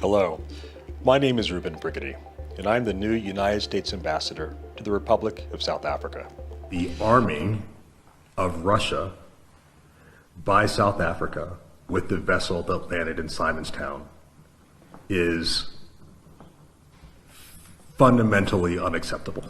Hello, my name is Ruben Briggety, and I'm the new United States Ambassador to the Republic of South Africa. The arming of Russia by South Africa with the vessel that landed in Simonstown is fundamentally unacceptable.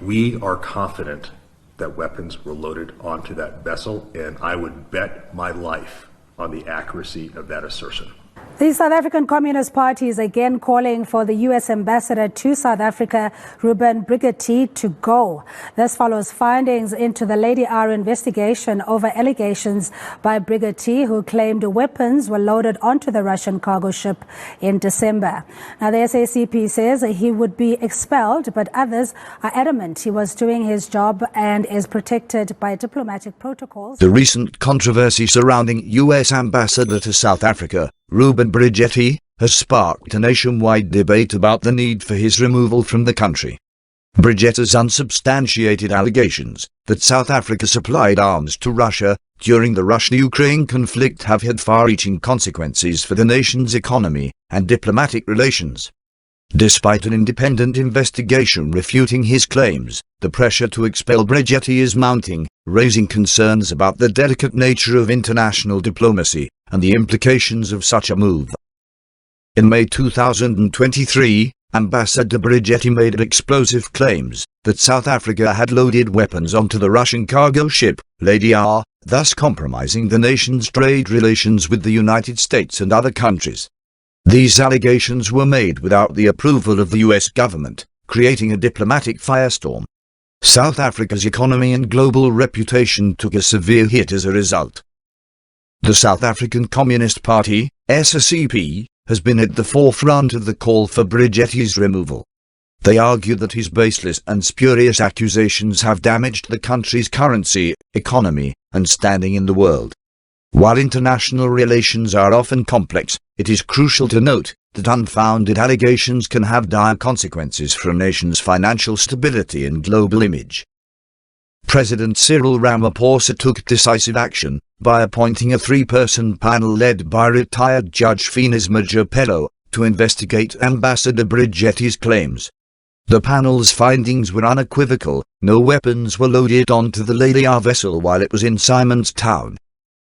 We are confident that weapons were loaded onto that vessel, and I would bet my life on the accuracy of that assertion. The South African Communist Party is again calling for the U.S. ambassador to South Africa, Ruben Briggety, to go. This follows findings into the Lady R investigation over allegations by Briggety, who claimed weapons were loaded onto the Russian cargo ship in December. Now, the SACP says he would be expelled, but others are adamant he was doing his job and is protected by diplomatic protocols. The recent controversy surrounding U.S. ambassador to South Africa, Ruben Briggety, has sparked a nationwide debate about the need for his removal from the country. Briggetti's unsubstantiated allegations that South Africa supplied arms to Russia during the Russia-Ukraine conflict have had far-reaching consequences for the nation's economy and diplomatic relations. Despite an independent investigation refuting his claims, the pressure to expel Briggety is mounting, raising concerns about the delicate nature of international diplomacy and the implications of such a move. In May 2023, Ambassador Briggety made explosive claims that South Africa had loaded weapons onto the Russian cargo ship, Lady R, thus compromising the nation's trade relations with the United States and other countries. These allegations were made without the approval of the U.S. government, creating a diplomatic firestorm. South Africa's economy and global reputation took a severe hit as a result. The South African Communist Party, SACP, has been at the forefront of the call for Briggetty's removal. They argue that his baseless and spurious accusations have damaged the country's currency, economy, and standing in the world. While international relations are often complex, it is crucial to note that unfounded allegations can have dire consequences for a nation's financial stability and global image. President Cyril Ramaphosa took decisive action by appointing a three-person panel led by retired Judge Finis Majapelo to investigate Ambassador Briggetty's claims. The panel's findings were unequivocal: no weapons were loaded onto the Lady R vessel while it was in Simonstown.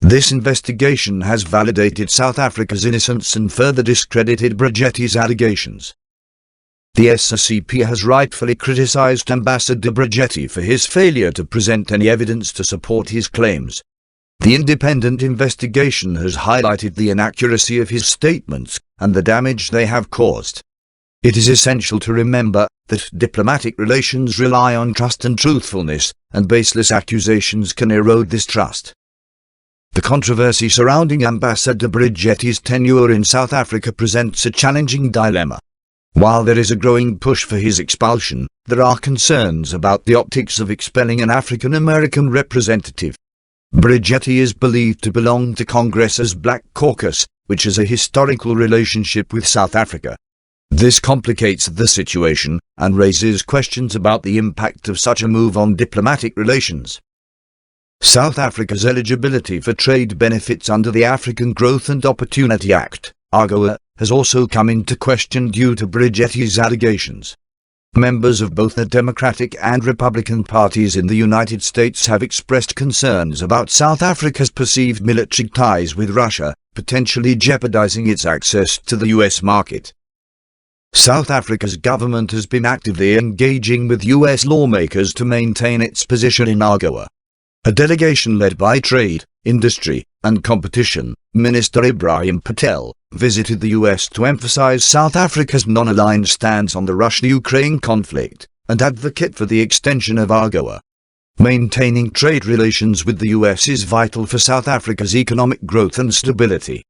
This investigation has validated South Africa's innocence and further discredited Briggetty's allegations. The SACP has rightfully criticized Ambassador Briggety for his failure to present any evidence to support his claims. The independent investigation has highlighted the inaccuracy of his statements and the damage they have caused. It is essential to remember that diplomatic relations rely on trust and truthfulness, and baseless accusations can erode this trust. The controversy surrounding Ambassador Briggetty's tenure in South Africa presents a challenging dilemma. While there is a growing push for his expulsion, there are concerns about the optics of expelling an African-American representative. Briggety is believed to belong to Congress's Black Caucus, which has a historical relationship with South Africa. This complicates the situation and raises questions about the impact of such a move on diplomatic relations. South Africa's eligibility for trade benefits under the African Growth and Opportunity Act, AGOA, has also come into question due to Briggetty's allegations. Members of both the Democratic and Republican parties in the United States have expressed concerns about South Africa's perceived military ties with Russia, potentially jeopardizing its access to the U.S. market. South Africa's government has been actively engaging with U.S. lawmakers to maintain its position in AGOA. A delegation led by Trade, Industry, and Competition Minister Ibrahim Patel visited the U.S. to emphasize South Africa's non-aligned stance on the Russia-Ukraine conflict and advocate for the extension of AGOA. Maintaining trade relations with the U.S. is vital for South Africa's economic growth and stability.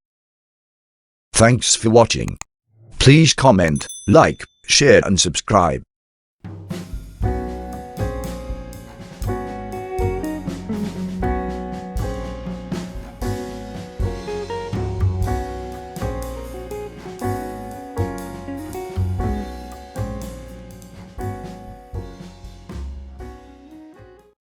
Thanks for watching. Please comment, like, share and subscribe.